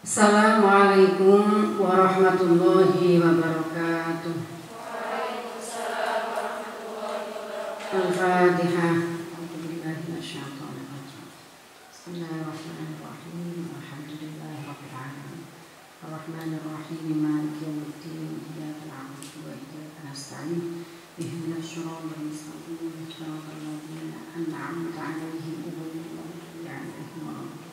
Assalamualaikum warahmatullahi wabarakatuh. Al-Fatihah. Bismillahirrahmanirrahim. Alhamdulillahirabbil alamin. Arrahmanirrahim. Maliki yaumiddin. Iyyaka na'budu wa iyyaka nasta'in. Ihdinas siratal mustaqim. Siratal ladzina an'amta 'alaihim ghairil maghdubi 'alaihim waladdallin.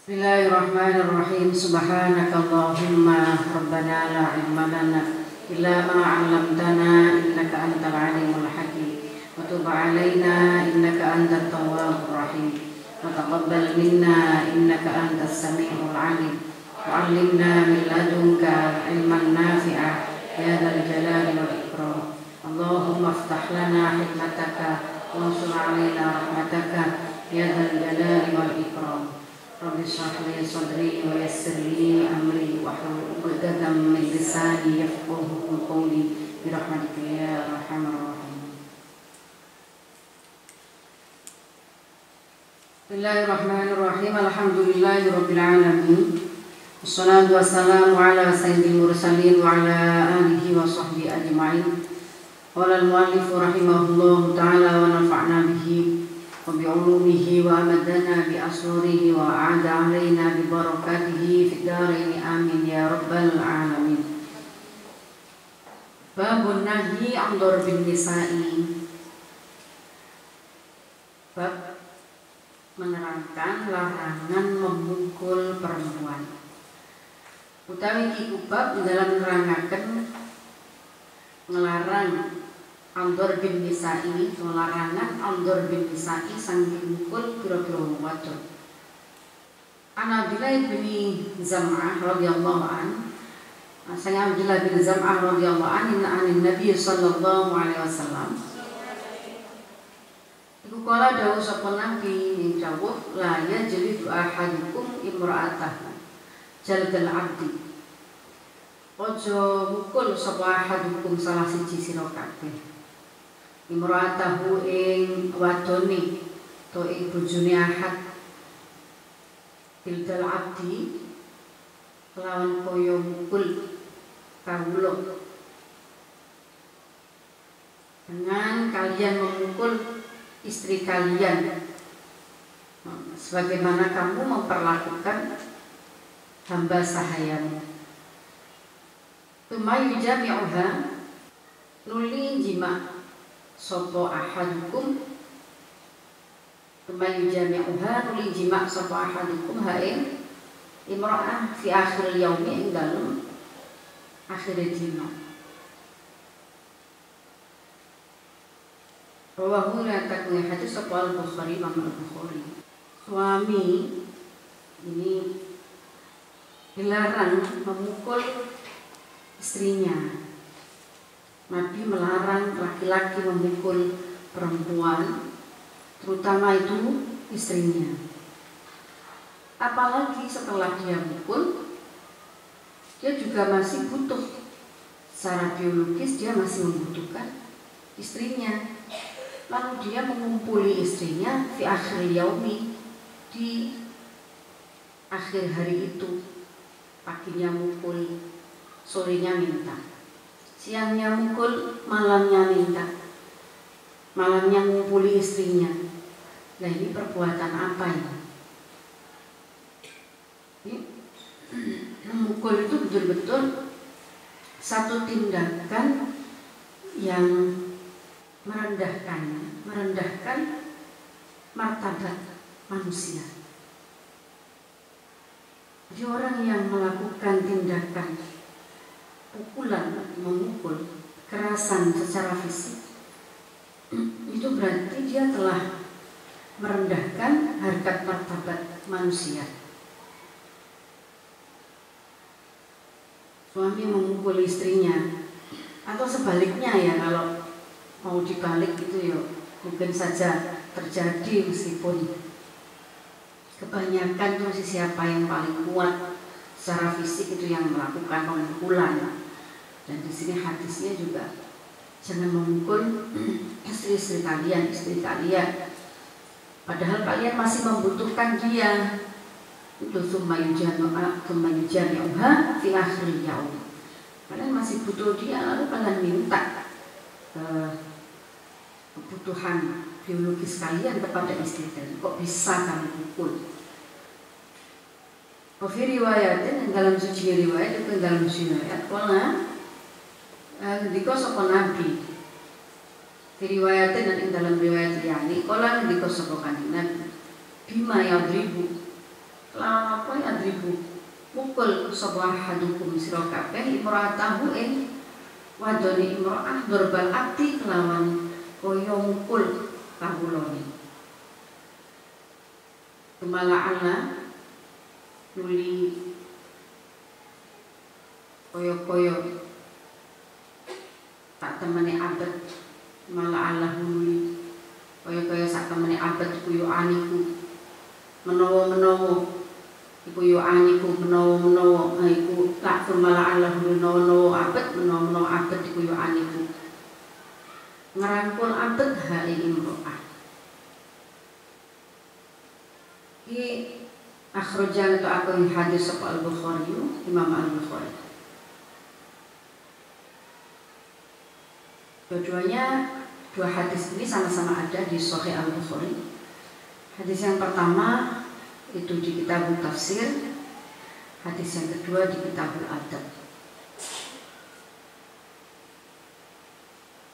Bismillahirrahmanirrahim. Subhanakallahumma rabbana la ilma lana illa ma 'allamtana innaka antal alimul hakim wa tub 'alaina innaka antat tawwabur rahim wa taqabbal minna innaka antas samiul 'alim wa 'allimna min ladunka ilman nafi'a ya dzal jalali wal ikram. Allahumma iftah lana hikmataka wa ansur 'alaina rahmataka ya dzal jalali wal ikram. Rabbi shrah li sadri wa yassir li amri wahlul 'uqdatam min lisani yafqahu qawli bi rahmatika ya arhamar rahimin. Bismillahirrahmanirrahim. Alhamdulillahirabbil alamin. Wassalatu wassalamu ala sayyidil mursalin wa ala alihi wa sahbihi ajma'in. Qala al-mu'allif rahimahullahu ta'ala wa nafa'na bihi wa bi'ulumihi wa amadana bi asrarihi wa a'ada alaina bi barakatihi fid dharain amin ya rabbal alamin. Babun nahyi 'an darbin nisa'i. Bab menerangkan larangan memukul perempuan. Utawi iki bab dalam menerangaken ngelarang andor bin nisa'i, larangan andor bin nisa'i saking mukul pira-pira wadon. An Abdullah bin Zam'ah radhiyallahu an, saya Abdullah bin Zam'ah radhiyallahu an Nabi sallallahu alaihi wasallam. Iku kala dawuh sapa Nabi ing dawuh la yajlidu ahadukum imra'atahu jalgal abdi. Ojo mukul sapa ahadukum salah siji sira kabeh imra'atahu ing wadone to ing bojone ahad jalgal abdi lawan kaya mukul kawula dengan kalian memukul istri kalian sebagaimana kamu memperlakukan hamba sahayamu. Tumayu jami'uha nuli jima sopo ahadukum. Tumayu jami'uha nuli jima sopo ahadukum hain imra'ah fi akhir yaumi ing dalem akhir dina. Rawahu riwayatkan hadis sopo al-Bukhari, Imam al-Bukhari. Suami ini dilarang memukul istrinya. Nabi melarang laki-laki memukul perempuan, terutama itu istrinya. Apalagi setelah dia mukul, dia juga masih butuh. Secara biologis dia masih membutuhkan istrinya. Lalu dia mengumpuli istrinya di akhir yaumi, di akhir hari itu. Paginya mukul, sorenya minta, siangnya mukul, malamnya minta, malamnya ngumpuli istrinya. Nah, ini perbuatan apa ini? Memukul itu betul-betul satu tindakan yang merendahkan martabat manusia. Jadi orang yang melakukan tindakan pukulan, memukul, kekerasan secara fisik, itu berarti dia telah merendahkan harkat martabat manusia. Suami memukul istrinya, atau sebaliknya ya, kalau mau dibalik itu ya mungkin saja terjadi, meskipun kebanyakan itu siapa yang paling kuat secara fisik itu yang melakukan pemukulan. Dan di sini hadisnya juga jangan memukul istri kalian, padahal kalian masih membutuhkan dia. itu summa yujami'uha fi akhir yaum. Kalian masih butuh dia, lalu kalian minta kebutuhan biologis kalian kepada istri kalian. Kok bisa kami pukul? Fi riwayatin, dalam suci riwayat itu dalam suci riwayat diko sapa nabi. Fi riwayatin dan dalam riwayat yani kala diko sapa kanjeng nabi. Bima yadribu. Lawan apa yadribu? Mukul sapa hadukum sira kabeh imra'atahu ing wadone imra'ah durbal abdi kelawan kaya mukul kawulane. Kemala'ana nuli koyo-koyo tak temani abad malah Allah nuli koyo-koyo sak temani abad kuyo aniku menawa-menawa iku yo aniku menawa-menawa iku tak malah Allah menawa-menawa abad menawa-menawa abad iku yo aniku ngerangkul abad hal imro'ah. Iki akhrajan atau aku hadis sapa Al-Bukhari, Imam Al-Bukhari. Dua hadis ini sama-sama ada di Sahih Al-Bukhari. Hadis yang pertama itu di kitab tafsir, hadis yang kedua di kitabul adab.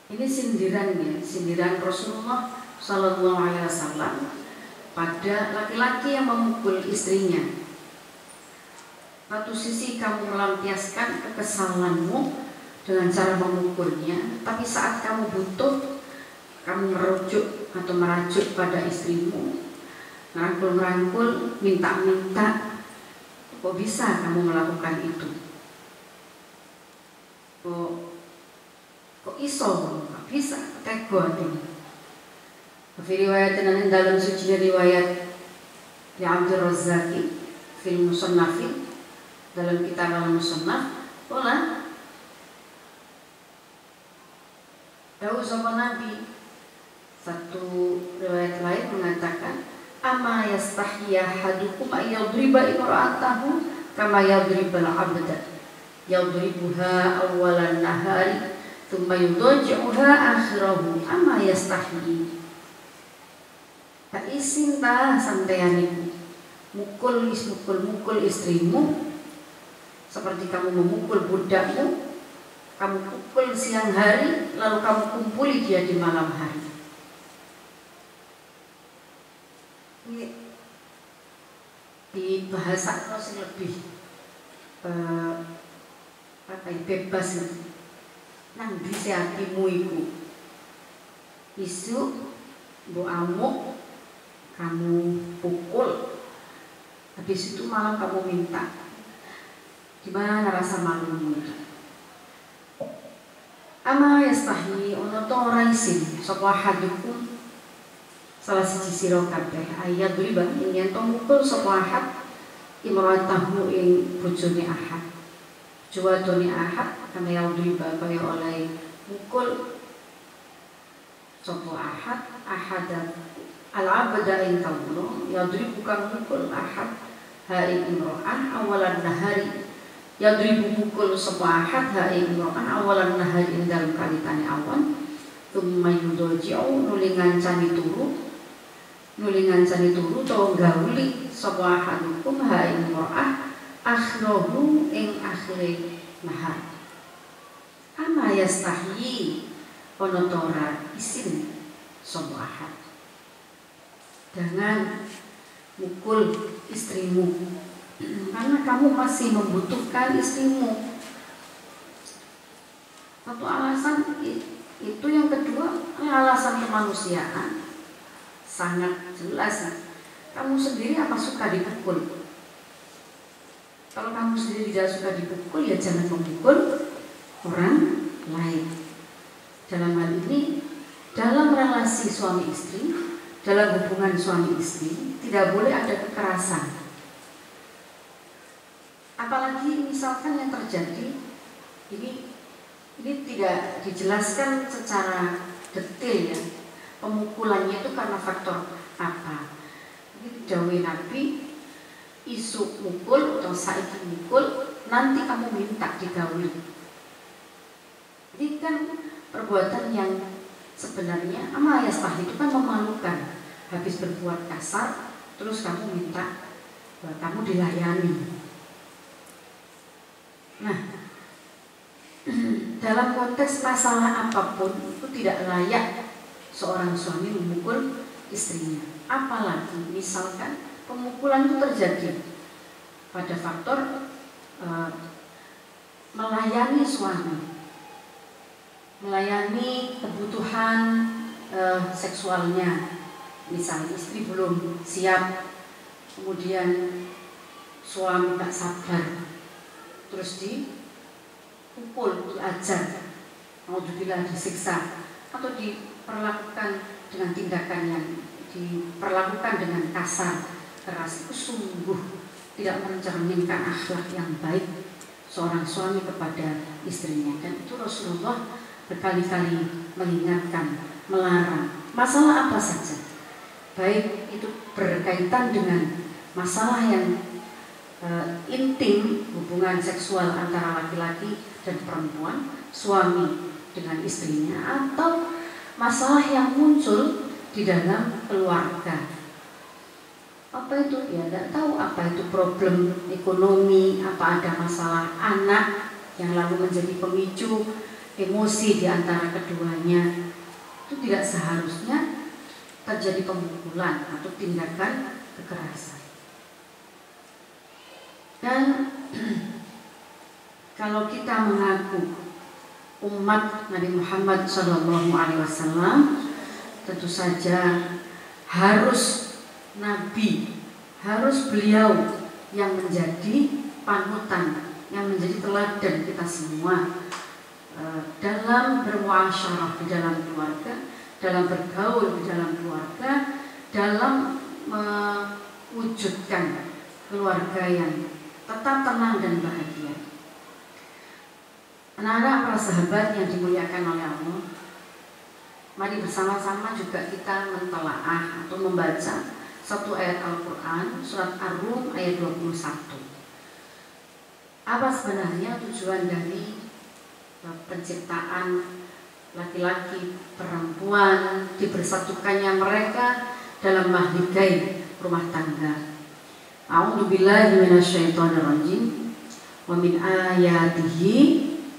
Ini sindiran Rasulullah Sallallahu Alaihi Wasallam pada laki-laki yang memukul istrinya. Satu sisi kamu melampiaskan kekesalanmu dengan cara memukulnya, tapi saat kamu butuh, kamu merujuk atau merajuk pada istrimu, merangkul-merangkul, minta-minta. Kok bisa kamu melakukan itu? Kok iso? Kok bisa? Tego hatimu. Riwayat dan dalam suci riwayat ya Abdul Razzaqi fil Musannafi dalam kitab Al-Musannaf pola tahu sama Nabi. Satu riwayat lain mengatakan ama yastahya hadukum ayyadriba imra'atahu kama yadribal 'abda yadribuha awwalan nahari thumma yudaji'uha akhirahu ama yastahyi. Tak isin ta sampeyan iku mukul istrimu seperti kamu memukul budakmu. Kamu pukul siang hari lalu kamu kumpuli dia di malam hari. Ini di bahasa masih lebih bebas nang bisi hatimu iku isu mbok amuk kamu pukul, habis itu malam kamu minta. Gimana rasa malumu itu? Ama yastahi ono to ora isin sapa hadukum salah siji sira kabeh ayat riba yen to mukul sapa ahad imratahu ing bojone ahad. Juwadone ahad kama riba kaya oleh mukul sapa ahad al-abda ing kawula yadribu kang mukul ahad hai imra'ah awalan nahari yadribu mukul sapa ahad hai imra'ah awalan nahari ing dalem kalitane awan thumma yudaji'u nuli ngancani turu to gauli sapa ahadukum hai imra'ah akhirahu ing akhire nahar. Ama yastahyi ana to ora isin sapa ahad dengan mukul istrimu karena kamu masih membutuhkan istrimu. Satu alasan itu, yang kedua alasan kemanusiaan sangat jelas. Kamu sendiri apa suka dipukul? Kalau kamu sendiri tidak suka dipukul, ya jangan memukul orang lain. Dalam hal ini, dalam relasi suami istri, dalam hubungan suami istri tidak boleh ada kekerasan. Apalagi misalkan yang terjadi ini tidak dijelaskan secara detail ya. Pemukulannya itu karena faktor apa? Ini dawuh Nabi isu mukul atau saiki mukul, nanti kamu minta digauli. Jadi kan perbuatan yang sebenarnya ama yastah itu kan memalukan. Habis berbuat kasar, terus kamu minta kamu dilayani. Nah, dalam konteks masalah apapun itu tidak layak seorang suami memukul istrinya. Apalagi misalkan pemukulan itu terjadi pada faktor melayani suami, melayani kebutuhan seksualnya. Misalnya istri belum siap, kemudian suami tak sabar, terus dipukul, diajar, naudzubillah disiksa, atau diperlakukan dengan tindakan yang diperlakukan dengan kasar, keras, itu sungguh tidak mencerminkan akhlak yang baik seorang suami kepada istrinya. Dan itu Rasulullah berkali-kali mengingatkan, melarang. Masalah apa saja, baik itu berkaitan dengan masalah yang intim, hubungan seksual antara laki-laki dan perempuan, suami dengan istrinya, atau masalah yang muncul di dalam keluarga. Apa itu? Ya tidak tahu apa itu problem ekonomi, apa ada masalah anak yang lalu menjadi pemicu emosi di antara keduanya. Itu tidak seharusnya terjadi pemukulan atau tindakan kekerasan. Dan kalau kita mengaku umat Nabi Muhammad SAW, tentu saja harus Nabi, harus beliau yang menjadi panutan, yang menjadi teladan kita semua dalam bermuasyarah di dalam keluarga, dalam bergaul di dalam keluarga, dalam mewujudkan keluarga yang tetap tenang dan bahagia. Anak-anak para sahabat yang dimuliakan oleh Allah, mari bersama-sama juga kita mentelaah atau membaca satu ayat Al-Quran, surat Ar-Rum ayat 21. Apa sebenarnya tujuan dari penciptaan laki-laki, perempuan, dibersatukannya mereka dalam mahligai rumah tangga? A'udzubillahi minasyaitonirrajim. Wa min ayatihi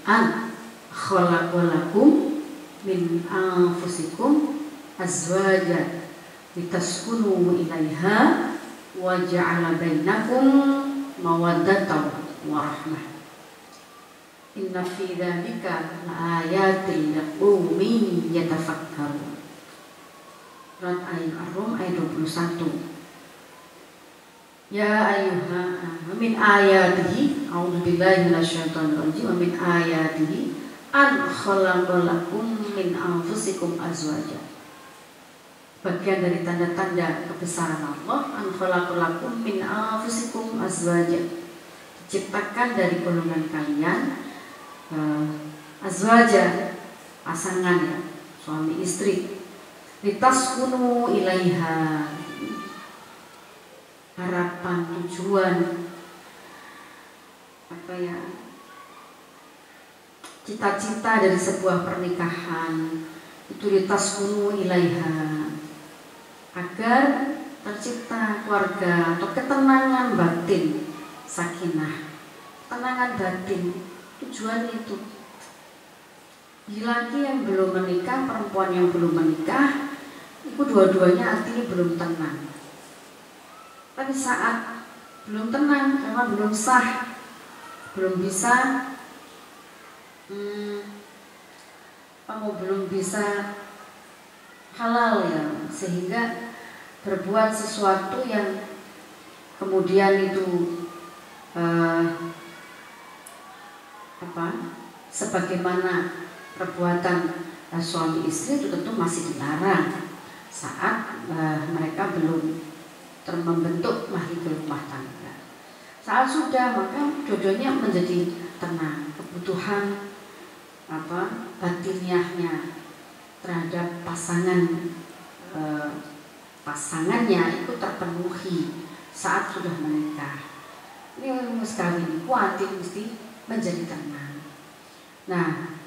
an khalaqalakum min anfusikum azwajan litaskunu ilaiha wa ja'ala bainakum mawaddatan wa rahmah. Inna fi dzalika laayatin liqaumin yatafakkarun. Surat Ar-Rum ayat 21. Ya ayyuha min ayatihi, a'udzubillahi minasyaitonirrajim, wa min ayatihi an khalaqalakum min anfusikum azwaja. Bagian dari tanda-tanda kebesaran Allah, an khalaqalakum min anfusikum azwaja, diciptakan dari golongan kalian azwaja, pasangan ya, suami istri, litaskunu ilaiha, harapan, tujuan, apa ya, cita-cita dari sebuah pernikahan itu litaskunu ilaiha, agar tercipta keluarga atau ketenangan batin, sakinah, ketenangan batin. Tujuan itu, laki yang belum menikah, perempuan yang belum menikah, itu dua-duanya artinya belum tenang. Tapi saat belum tenang karena belum sah, belum bisa belum bisa halal ya, sehingga berbuat sesuatu yang kemudian itu sebagaimana perbuatan suami istri, itu tentu masih dilarang saat mereka belum membentuk mahligai rumah tangga. Saat sudah, maka dua-duanya menjadi tenang, kebutuhan batiniahnya terhadap pasangannya itu terpenuhi, saat sudah menikah. Ini sekali kuatir mesti menjadi tenang. Nah,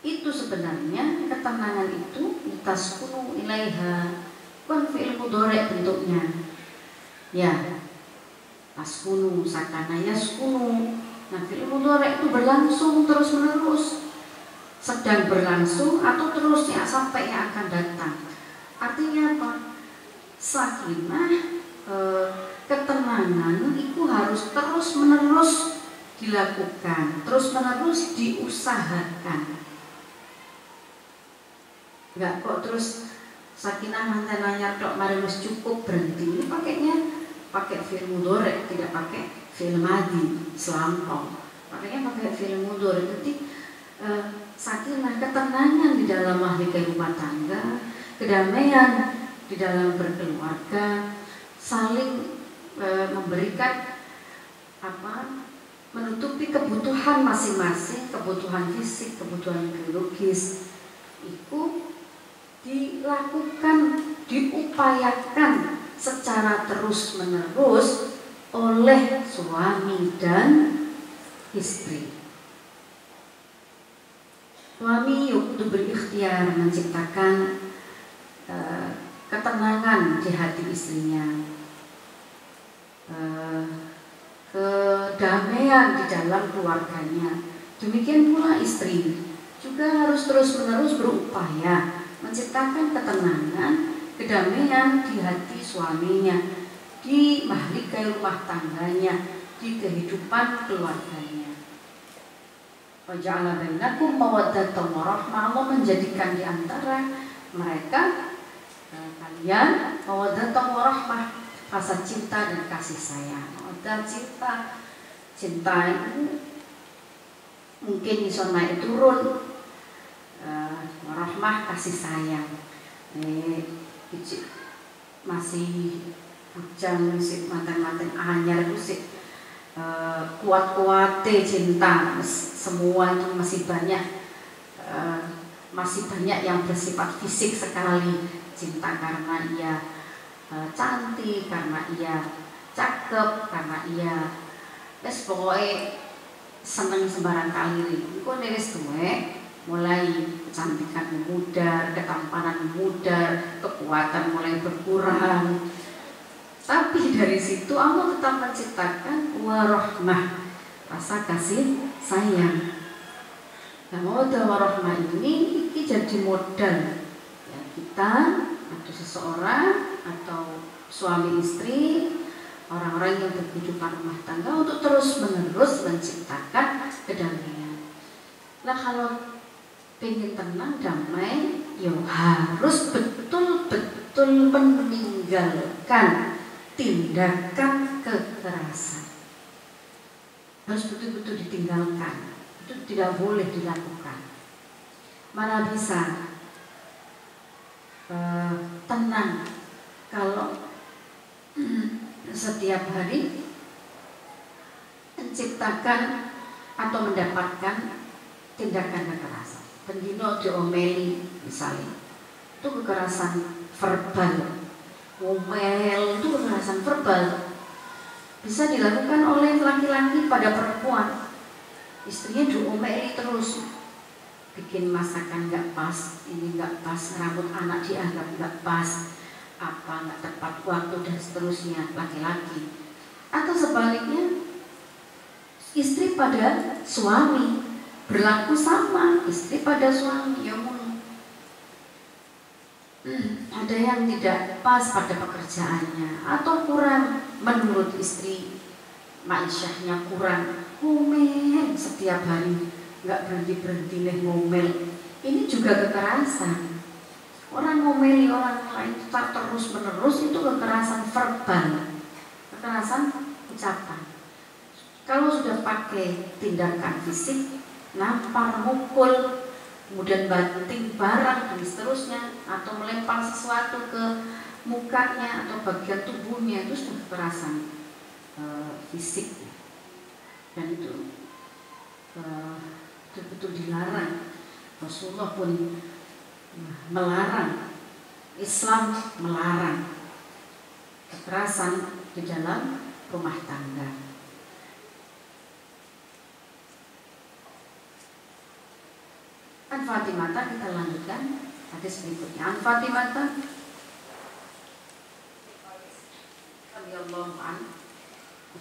itu sebenarnya ketenangan itu taskunu ilaiha, kan fi'il mudhari' bentuknya. Ya, taskunu, sakana yaskunu. Nah, fi'il mudhari' itu berlangsung terus menerus, sedang berlangsung atau terusnya sampai yang akan datang. Artinya apa? Sakinah, ketenangan itu harus terus menerus dilakukan, terus menerus diusahakan. Enggak kok terus sakinah manten anyar tok mari wis cukup berhenti. Ini pakai fi'il mudhari', tidak pakai fi'il madhi selampau. Pakainya pakai fi'il mudhari'. Jadi sakinah, ketenangan di dalam mahligai rumah tangga, kedamaian di dalam berkeluarga, saling memberikan menutupi kebutuhan masing-masing, kebutuhan fisik, kebutuhan biologis, itu dilakukan, diupayakan secara terus-menerus oleh suami dan istri. Suami itu berikhtiar menciptakan ketenangan di hati istrinya, kedamaian di dalam keluarganya. Demikian pula istri juga harus terus-menerus berupaya menciptakan ketenangan, kedamaian di hati suaminya, di mahligai rumah tangganya, di kehidupan keluarganya. Wa ja'ala bainakum mawaddatan wa rahmah. Allah menjadikan di antara mereka kalian mawaddatan wa rahmah, rasa cinta dan kasih sayang. Mawaddah, cinta itu mungkin bisa naik turun, rahmah kasih sayang. Masih bujang sih mantan-mantan anyar itu sih kuat-kuatnya cinta. Semua itu masih banyak yang bersifat fisik sekali. Cinta karena ia cantik, karena ia cakep, karena ia pokoknya seneng sembarang kali. Kok neris tuwe mulai kecantikan memudar, ketampanan memudar, kekuatan mulai berkurang. Tapi dari situ Allah tetap menciptakan warahmah, rasa kasih sayang. Nah, mawaddah warahmah ini jadi modal ya, kita atau seseorang atau suami istri, orang-orang yang berkehidupan rumah tangga untuk terus-menerus menciptakan kedamaian. Nah, kalau pengen tenang, damai, ya harus betul-betul meninggalkan tindakan kekerasan. Harus betul-betul ditinggalkan. Itu tidak boleh dilakukan. Mana bisa tenang kalau setiap hari menciptakan atau mendapatkan tindakan kekerasan. Pendino diomeli misalnya, itu kekerasan verbal. Ngomel itu kekerasan verbal, bisa dilakukan oleh laki-laki pada perempuan. Istrinya diomeli terus, bikin masakan nggak pas, ini nggak pas, rambut anak dianggap nggak pas, apa nggak tepat waktu dan seterusnya, laki-laki. Atau sebaliknya, istri pada suami berlaku sama, istri pada suami. Ya ada yang tidak pas pada pekerjaannya atau kurang menurut istri, ma'isyahnya kurang, ngomel setiap hari, nggak berhenti nih ngomel. Ini juga kekerasan. Orang ngomeli orang lain terus menerus itu kekerasan verbal, kekerasan ucapan. Kalau sudah pakai tindakan fisik, nampar, mukul, kemudian banting barang dan seterusnya, atau melempar sesuatu ke mukanya atau bagian tubuhnya, itu sudah kekerasan fisik, dan itu betul-betul dilarang. Rasulullah pun melarang, Islam melarang kekerasan di dalam rumah tangga. An Fatimah, kita lanjutkan hadis berikutnya. An Fatimah radhiyallahu anha,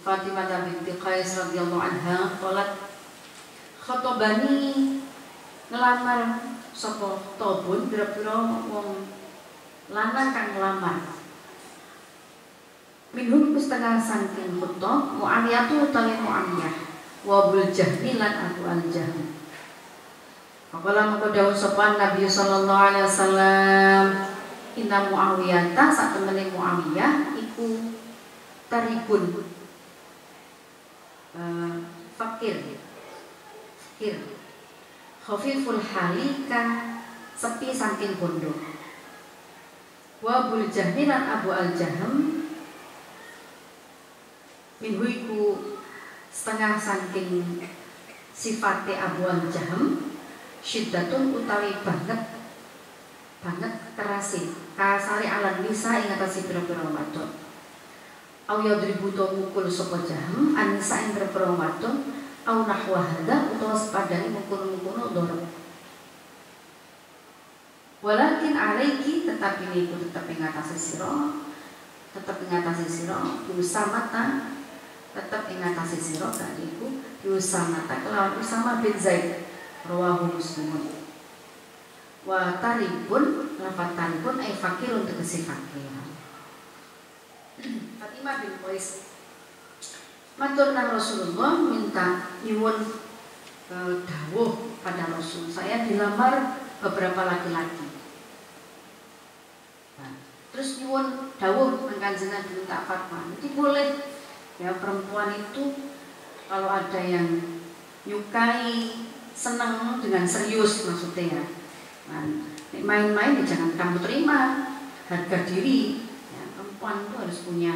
Fatimah binti Qais radhiyallahu anha qalat khatobani, ngelamar sapa tobun pira-pira wong lanang kang ngelamar. Minhum setengah saking khutob Mu'awiyah utawi Mu'awiyah wa Abul Jahmi lan Abu Al-Jahm. Faqala mengko dawuh sapa Nabi sallallahu alaihi wasallam, inna Mu'awiyah sak temene Mu'awiyah iku taribun fakir khafiful halika sepi saking bondo. Wa Abul Jahmi lan Abu Al-Jahm minhu iku setengah saking sifate Abu Al-Jahm syiddatun utawi banget kerasi kasari alan nisa ing atase pira-pira wadon. Au yadribu to mukul sapa Jahm anisa ing pira-pira wadon au nahwa hadza utawa sepadane mukul-mukul dorong. Walakin alaiki tetapi niku tetep ing atase sira Usamata tetep ing atase sira kaliku Usamata kelawan Usama bin Zaid rawahu Muslimun. Wa taribun lafat taribun ay fakirun tegese fakir. Fatimah bin Qais matur nang Rasulullah minta nyuwun dawuh pada Rasul, saya dilamar beberapa laki-laki. Terus nyuwun dawuh nang Kanjeng Nabi minta fatwa. Jadi boleh ya perempuan itu kalau ada yang nyukai, senang dengan serius maksudnya ya. Main-main ya jangan kamu terima, harga diri. Ya, perempuan itu harus punya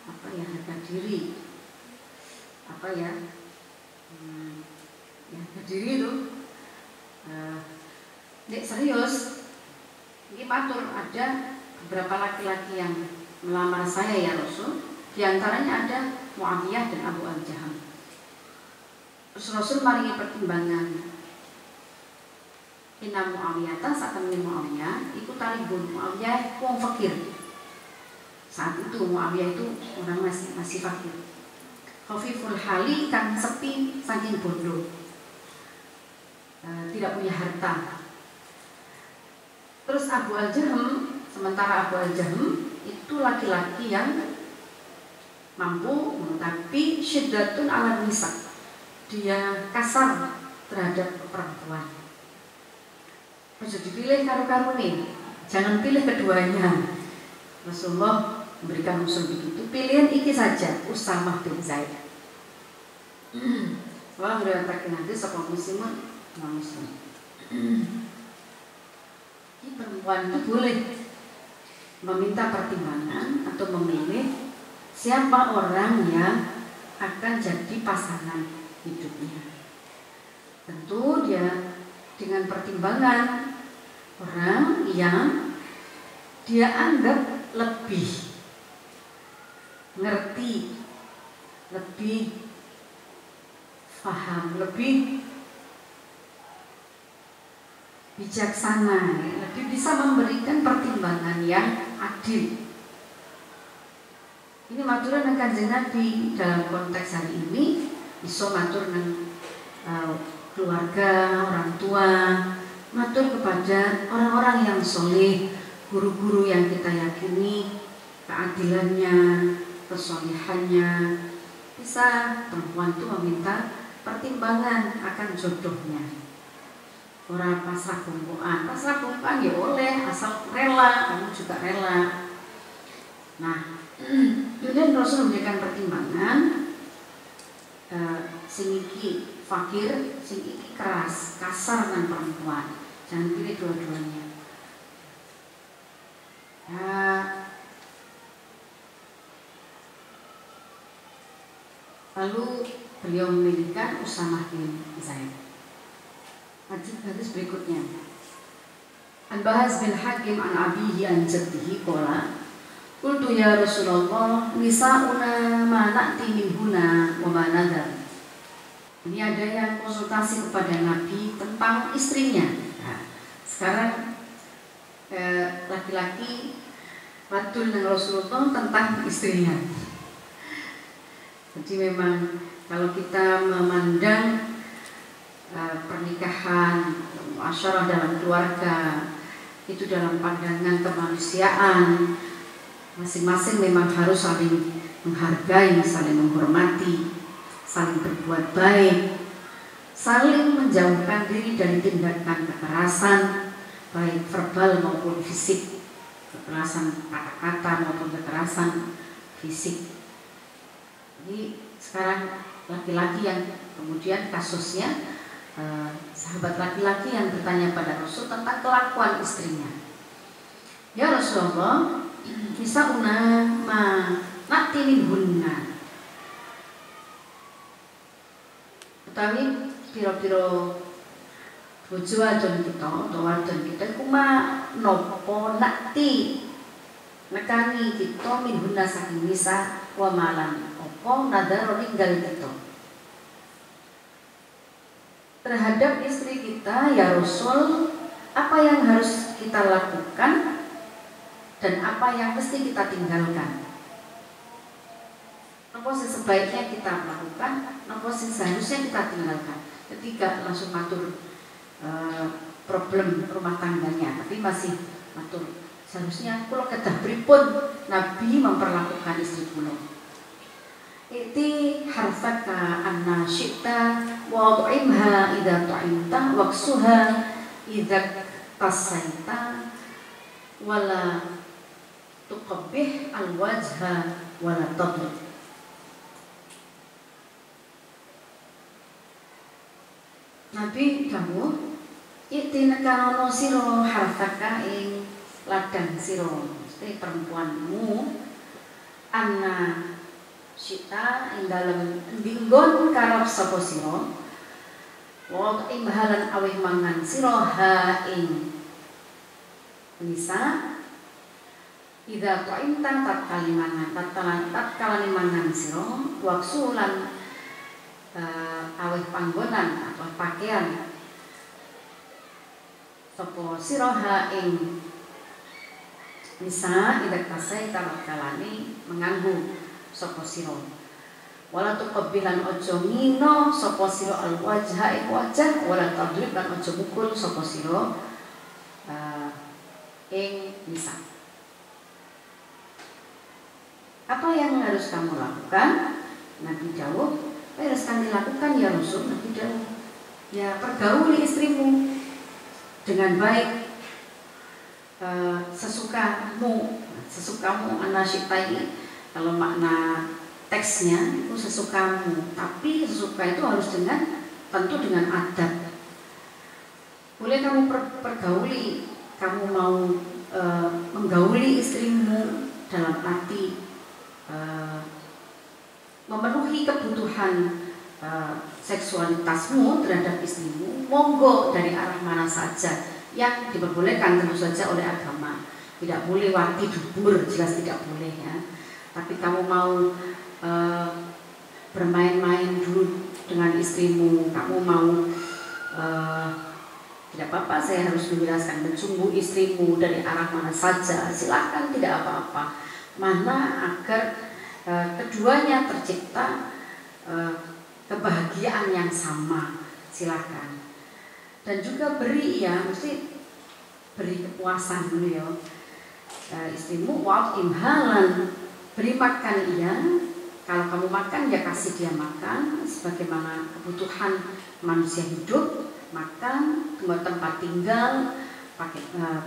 harga diri. Harga diri itu. Nek serius. Ini matur ada beberapa laki-laki yang melamar saya ya Rasul. Di antaranya ada Mu'awiyah dan Abu Al-Jahm. Terus Rasul maringi pertimbangan. Inna Mu'awiyah saat temui Mu'awiyah iku taribun. Mu'awiyah wong fakir. Saat itu Mu'awiyah itu orang masih fakir. Khafiful hali kan sepi saking bodoh. Tidak punya harta. Terus Abu Al-Jahm, sementara Abu Al-Jahm itu laki-laki yang mampu tapi syiddatun ala nisa. Dia kasar terhadap perempuan. Harus dipilih karo-karone. Jangan pilih keduanya. Rasulullah memberikan usul begitu. Pilihan iki saja Usamah bin Zaid. Wah, ngriwayatake nanti sapa Muslimun, Muslim. Ini perempuan itu boleh meminta pertimbangan atau memilih siapa orang yang akan jadi pasangan hidupnya. Tentu dia dengan pertimbangan orang yang dia anggap lebih ngerti, lebih paham, lebih bijaksana, lebih bisa memberikan pertimbangan yang adil. Ini matur nang Kanjeng Nabi dalam konteks hari ini iso matur nang keluarga, orang tua, matur kepada orang-orang yang soleh, guru-guru yang kita yakini keadilannya, kesolehannya. Bisa perempuan itu meminta pertimbangan akan jodohnya. Orang pasrah bungkuan ya oleh asal rela, kamu juga rela. Nah, kemudian Rasul memberikan pertimbangan sing iki fakir, sing iki keras, kasar dengan perempuan. Jangan pilih dua-duanya. Lalu beliau memilihkan Usamah bin Zaid. Hadis berikutnya. An Bahaz bin Hakim an abihi an jaddihi qala Qultu ya Rasulullah, nisa'una ma na'ti minhuna wa ma nadar. Ini ada yang konsultasi kepada Nabi tentang istrinya. Nah, sekarang laki-laki matul dengan Rasulullah tentang istrinya. Jadi memang kalau kita memandang pernikahan, muasyarah dalam keluarga, itu dalam pandangan kemanusiaan, masing-masing memang harus saling menghargai, saling menghormati, saling berbuat baik, saling menjauhkan diri dari tindakan kekerasan, baik verbal maupun fisik, kekerasan kata-kata maupun kekerasan fisik. Jadi sekarang laki-laki yang kemudian kasusnya sahabat laki-laki yang bertanya pada Rasul tentang kelakuan istrinya. Ya Rasulullah, nisa'una ma na'ti minhunna. Utawi pira-pira bojo wadon kita atau wadon kita iku nopo nakti nekani kita minhunna saking nisa wa malan opo nadaro ninggal kita terhadap istri kita. Ya Rasul, apa yang harus kita lakukan dan apa yang mesti kita tinggalkan? Apa sih sebaiknya kita lakukan, apa sih seharusnya kita tinggalkan? Ketika langsung matur problem rumah tangganya, tapi masih matur seharusnya kalau kedah pripun Nabi memperlakukan istri kula. Iti harfaka anna syi'ta wa tu'imha idza tu'imta waqsuha idza tasaita wala tuqabbih alwajha wala tadrib. Nabi dawuh, iti nekanono sira harfaka ing ladang sira, mesti perempuanmu, anna sita ing dalem dinggon karep sapa sira, wa imhalan awih mangan sira ha ing nisa idza ta'imta tatkala mangan sira waksulan awih panggonan atau pakaian sapa sira ha ing nisa idza kasai takalane menganggu sapa sira wala tuqabbilan aja ngino sapa sira alwajha ing wajah wala tadrib lan aja mukul sapa sira ing nisa. Apa yang harus kamu lakukan? Nabi dawuh, apa yang harus kami lakukan ya Rasul? Nabi dawuh, ya pergauli istrimu dengan baik, sesukamu anasytai. Kalau makna teksnya itu sesukamu, tapi sesuka itu harus tentu dengan adab. Boleh kamu pergauli, kamu mau menggauli istrimu dalam arti memenuhi kebutuhan seksualitasmu terhadap istrimu, monggo dari arah mana saja yang diperbolehkan tentu saja oleh agama. Tidak boleh wati dubur, jelas tidak boleh ya. Tapi kamu mau bermain-main dulu dengan istrimu, kamu mau tidak apa-apa, saya harus menjelaskan mencumbu istrimu dari arah mana saja, silakan, tidak apa-apa. Mana agar keduanya tercipta kebahagiaan yang sama, silakan. Dan juga beri ya, mesti beri kepuasan dulu ya. Istrimu wa imhalan, beri makan ia. Kalau kamu makan ya kasih dia makan sebagaimana kebutuhan manusia hidup, makan, tempat tinggal, pakai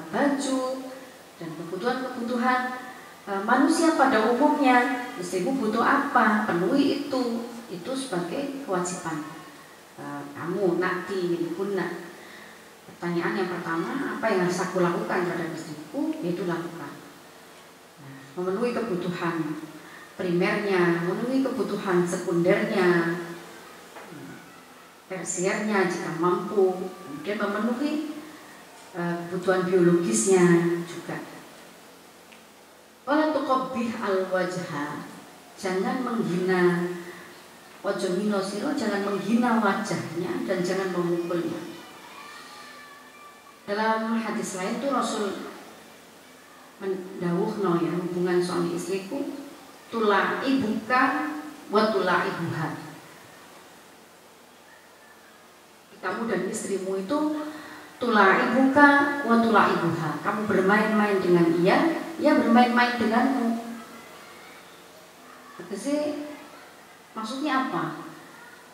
baju dan kebutuhan-kebutuhan manusia pada umumnya. Istrimu butuh apa, penuhi itu sebagai kewajiban kamu. Nakti minhunna. Pertanyaan yang pertama, apa yang harus aku lakukan terhadap istriku? Yaitu lakukan. Memenuhi kebutuhan primernya, memenuhi kebutuhan sekundernya, tersiernya jika mampu, kemudian memenuhi kebutuhan biologisnya juga. Wala tuqabbih al-wajha, jangan menghina, ojo hino siro, jangan menghina wajahnya dan jangan memukulnya. Dalam hadis lain tuh Rasul mendawuhno ya, hubungan suami istriku tula'ibuka wa tula'ibuha. Kamu dan istrimu itu tula'ibuka wa tula'ibuha. Kamu bermain-main dengan ia bermain-main denganmu. Jadi maksudnya apa?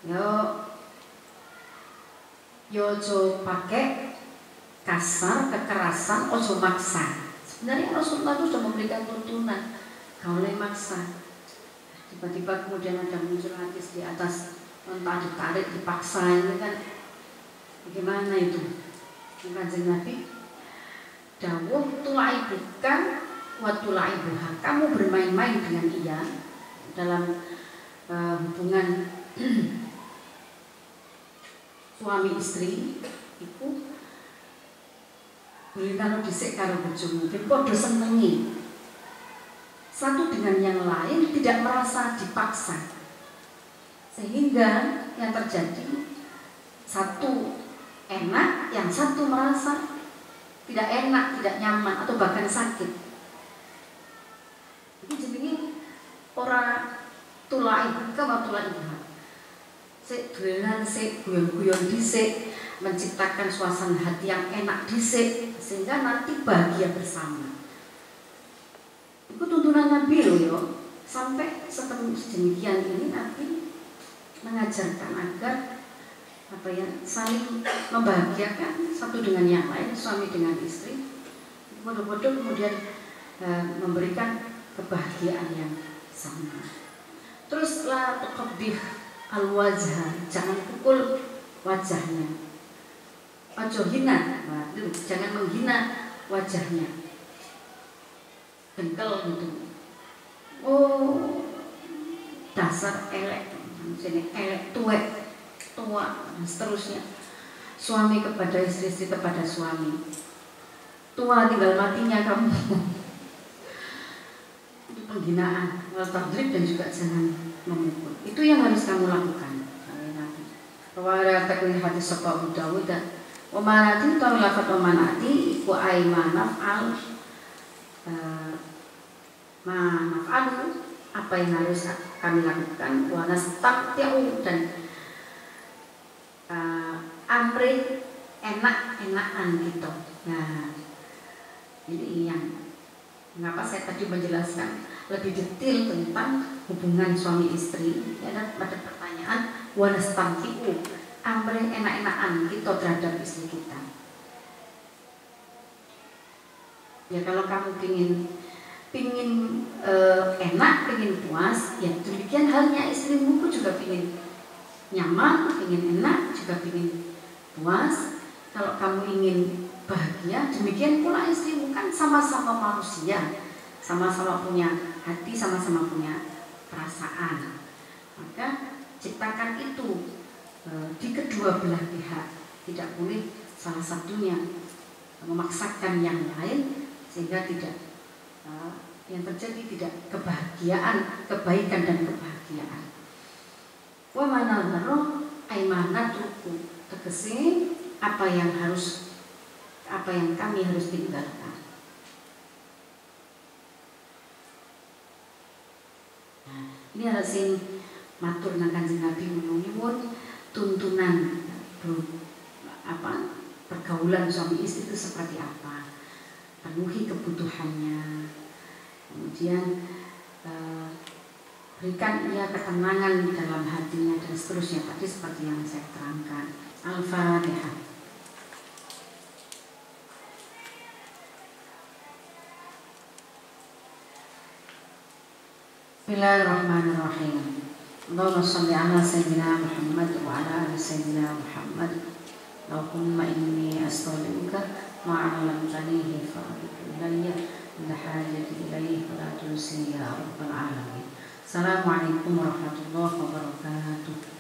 Yo ojo pakai kasar, kekerasan, ojo maksa. Sebenarnya Rasulullah itu sudah memberikan tuntunan, kau boleh maksa. Tiba-tiba kemudian ada muncul hadis di atas, entah ditarik, dipaksa, ini kan bagaimana itu? Kanjeng Nabi dawuh tula'ibuka wa tula'ibuha. Kamu bermain-main dengan ia dalam hubungan suami istri itu kalau dhisik karo bojomu padha senengi satu dengan yang lain, tidak merasa dipaksa, sehingga yang terjadi satu enak, yang satu merasa tidak enak, tidak nyaman atau bahkan sakit. Ini jenenge ora tula'ibuka wa tula'ibuha. Sik dolan sik guyon-guyon dhisik, menciptakan suasana hati yang enak dhisik sehingga nanti bahagia bersama. Itu tuntunan Nabi loh yo. Sampai sedemikian ini Nabi mengajarkan agar saling membahagiakan satu dengan yang lain, suami dengan istri. Bodoh-bodoh kemudian memberikan kebahagiaan yang sama. Terus la tuqabbih al-wajha, jangan pukul wajahnya. Ojo hina, jangan menghina wajahnya. Dengkel gitu. Oh, dasar elek, misalnya elek, tuwek, tua, dan seterusnya. Suami kepada istri, istri kepada suami. Tua tinggal matinya kamu. Itu penghinaan, tadrib dan juga jangan memukul. Itu yang harus kamu lakukan. Rawara takwil hadis sapa Abu Dawud. Wa manati tawlafat wa manati iku aimanaf al manaf'alu, apa yang harus kami lakukan, wa nastaqti'u, dan amri enak-enakan gitu. Nah, ini yang mengapa saya tadi menjelaskan lebih detail tentang hubungan suami istri. Ya, pada pertanyaan wa nastaqti'u, amri enak-enakan gitu terhadap istri kita. Ya kalau kamu pingin enak, pingin puas, ya demikian halnya istrimu juga pingin nyaman, pingin enak, juga pingin puas. Kalau kamu ingin bahagia, demikian pula istrimu, kan sama-sama manusia, sama-sama punya hati, sama-sama punya perasaan. Maka ciptakan itu di kedua belah pihak, tidak boleh salah satunya memaksakan yang lain sehingga tidak yang terjadi tidak kebahagiaan, kebaikan dan kebahagiaan. Wa manadharu aimanatuku, tegese apa yang kami harus tinggalkan. Nah, ini harus matur nang Kanjeng Nabi nyuwun tuntunan pergaulan suami istri itu seperti apa, penuhi kebutuhannya, kemudian berikan ia ketenangan di dalam hatinya dan seterusnya, tadi seperti yang saya terangkan. Al-Fatihah. Bismillahirrahmanirrahim. Allahumma shalli ala sayyidina Muhammad wa ala ali sayyidina Muhammad. Allahumma inni astaghfiruka ma 'allamtanihi fa'rid ilayya min hajati ilayhi wa la tunsi ya rabbal alamin. Assalamualaikum warahmatullahi wabarakatuh.